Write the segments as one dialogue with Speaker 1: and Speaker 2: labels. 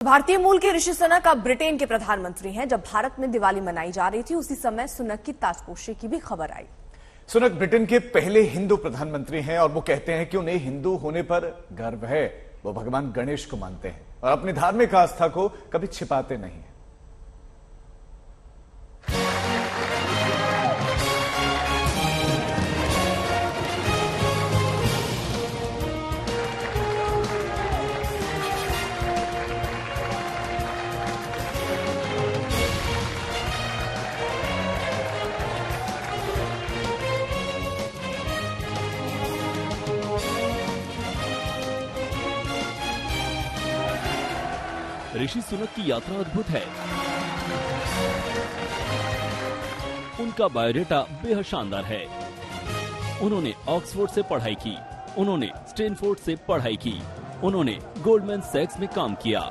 Speaker 1: भारतीय मूल के ऋषि सुनक अब ब्रिटेन के प्रधानमंत्री हैं। जब भारत में दिवाली मनाई जा रही थी उसी समय सुनक की ताजपोशी की भी खबर आई।
Speaker 2: सुनक ब्रिटेन के पहले हिंदू प्रधानमंत्री हैं और वो कहते हैं कि उन्हें हिंदू होने पर गर्व है। वो भगवान गणेश को मानते हैं और अपनी धार्मिक आस्था को कभी छिपाते नहीं।
Speaker 3: ऋषि सुनक की यात्रा अद्भुत है। उनका बायोडेटा बेहद शानदार है। उन्होंने ऑक्सफोर्ड से पढ़ाई की, उन्होंने स्टैनफोर्ड से पढ़ाई की, उन्होंने गोल्डमैन सैक्स में काम किया।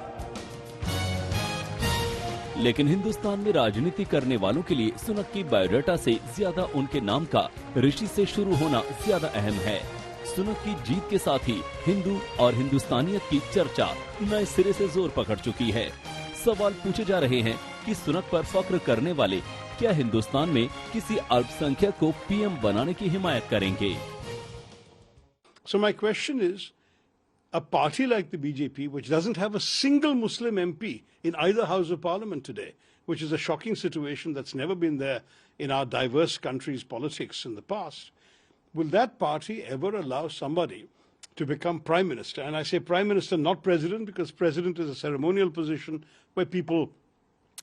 Speaker 3: लेकिन हिंदुस्तान में राजनीति करने वालों के लिए सुनक की बायोडेटा से ज्यादा उनके नाम का ऋषि से शुरू होना ज्यादा अहम है। सुनक की जीत के साथ ही हिंदू और हिंदुस्तानियत की चर्चा नए सिरे से जोर पकड़ चुकी है। सवाल पूछे जा रहे हैं कि सुनक पर फख्र करने वाले क्या हिंदुस्तान में किसी अल्पसंख्यक को पीएम बनाने की हिमायत करेंगे?
Speaker 4: So my question is, a party like the BJP, which doesn't have a single Muslim MP in either House of Parliament today, which is a shocking situation that's never been there in our diverse country's politics in the past, will that party ever allow somebody to become prime minister? And I say prime minister, not president, because president is a ceremonial position where people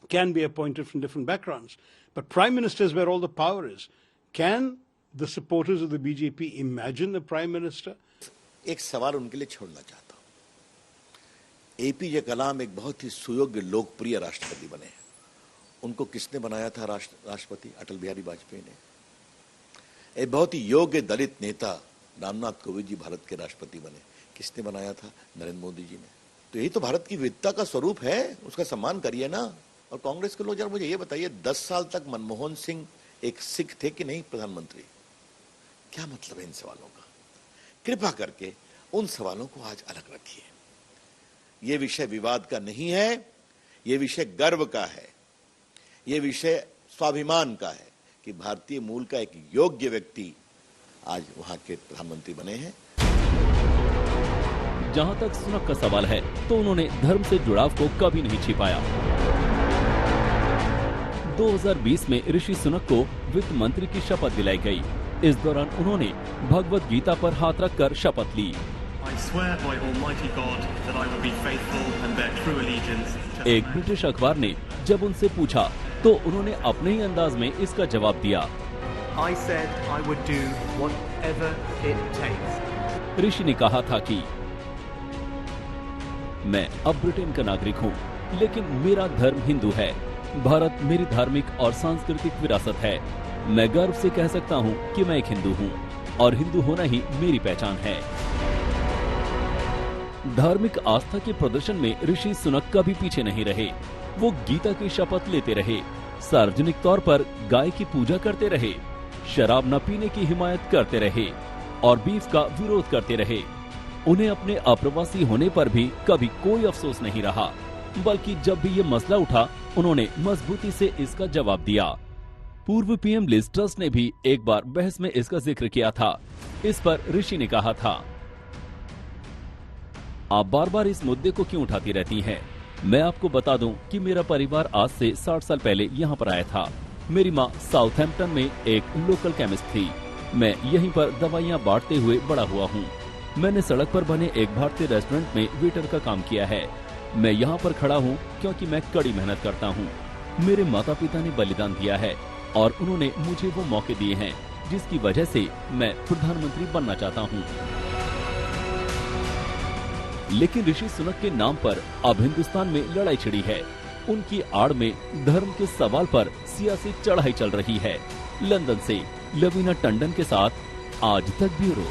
Speaker 4: can be appointed from different backgrounds. But prime minister is where all the power is. Can the supporters of the BJP imagine a prime minister?
Speaker 5: एक सवाल उनके लिए छोड़ना चाहता हूं। APJ कलाम एक बहुत ही सुयोग्य लोकप्रिय राष्ट्रपति बने। उनको किसने बनाया था राष्ट्रपति? अटल बिहारी वाजपेयी ने। एक बहुत ही योग्य दलित नेता रामनाथ कोविंद जी भारत के राष्ट्रपति बने। किसने बनाया था? नरेंद्र मोदी जी ने। तो यही तो भारत की विविधता का स्वरूप है, उसका सम्मान करिए ना। और कांग्रेस के लोग जरा मुझे ये बताइए, 10 साल तक मनमोहन सिंह एक सिख थे कि नहीं प्रधानमंत्री? क्या मतलब है इन सवालों का? कृपा करके उन सवालों को आज अलग रखिए। ये विषय विवाद का नहीं है, ये विषय गर्व का है, ये विषय स्वाभिमान का है कि भारतीय मूल का एक योग्य व्यक्ति आज वहां के प्रधानमंत्री बने हैं।
Speaker 3: जहां तक सुनक का सवाल है तो उन्होंने धर्म से जुड़ाव को कभी नहीं छिपाया। 2020 में ऋषि सुनक को वित्त मंत्री की शपथ दिलाई गई। इस दौरान उन्होंने भगवत गीता पर हाथ रखकर शपथ ली। एक ब्रिटिश अखबार ने जब उनसे पूछा तो उन्होंने अपने ही अंदाज में इसका जवाब दिया। ऋषि ने कहा था कि मैं अब ब्रिटेन का नागरिक हूँ, लेकिन मेरा धर्म हिंदू है। भारत मेरी धार्मिक और सांस्कृतिक विरासत है। मैं गर्व से कह सकता हूँ कि मैं एक हिंदू हूँ और हिंदू होना ही मेरी पहचान है। धार्मिक आस्था के प्रदर्शन में ऋषि सुनक कभी पीछे नहीं रहे। वो गीता की शपथ लेते रहे, सार्वजनिक तौर पर गाय की पूजा करते रहे, शराब न पीने की हिमायत करते रहे और बीफ का विरोध करते रहे। उन्हें अपने अप्रवासी होने पर भी कभी कोई अफसोस नहीं रहा, बल्कि जब भी ये मसला उठा उन्होंने मजबूती से इसका जवाब दिया। पूर्व पीएम लिज ट्रस ने भी एक बार बहस में इसका जिक्र किया था। इस पर ऋषि ने कहा था, आप बार बार इस मुद्दे को क्यों उठाती रहती हैं? मैं आपको बता दूं कि मेरा परिवार आज से 60 साल पहले यहाँ पर आया था। मेरी माँ साउथहैम्पटन में एक लोकल केमिस्ट थी। मैं यहीं पर दवाइयाँ बांटते हुए बड़ा हुआ हूँ। मैंने सड़क पर बने एक भारतीय रेस्टोरेंट में वेटर का काम किया है। मैं यहाँ पर खड़ा हूँ क्योंकि मैं कड़ी मेहनत करता हूँ। मेरे माता पिता ने बलिदान दिया है और उन्होंने मुझे वो मौके दिए हैं जिसकी वजह से मैं प्रधानमंत्री बनना चाहता हूँ। लेकिन ऋषि सुनक के नाम पर अब हिंदुस्तान में लड़ाई छिड़ी है। उनकी आड़ में धर्म के सवाल पर सियासी चढ़ाई चल रही है। लंदन से लवीना टंडन के साथ आज तक ब्यूरो।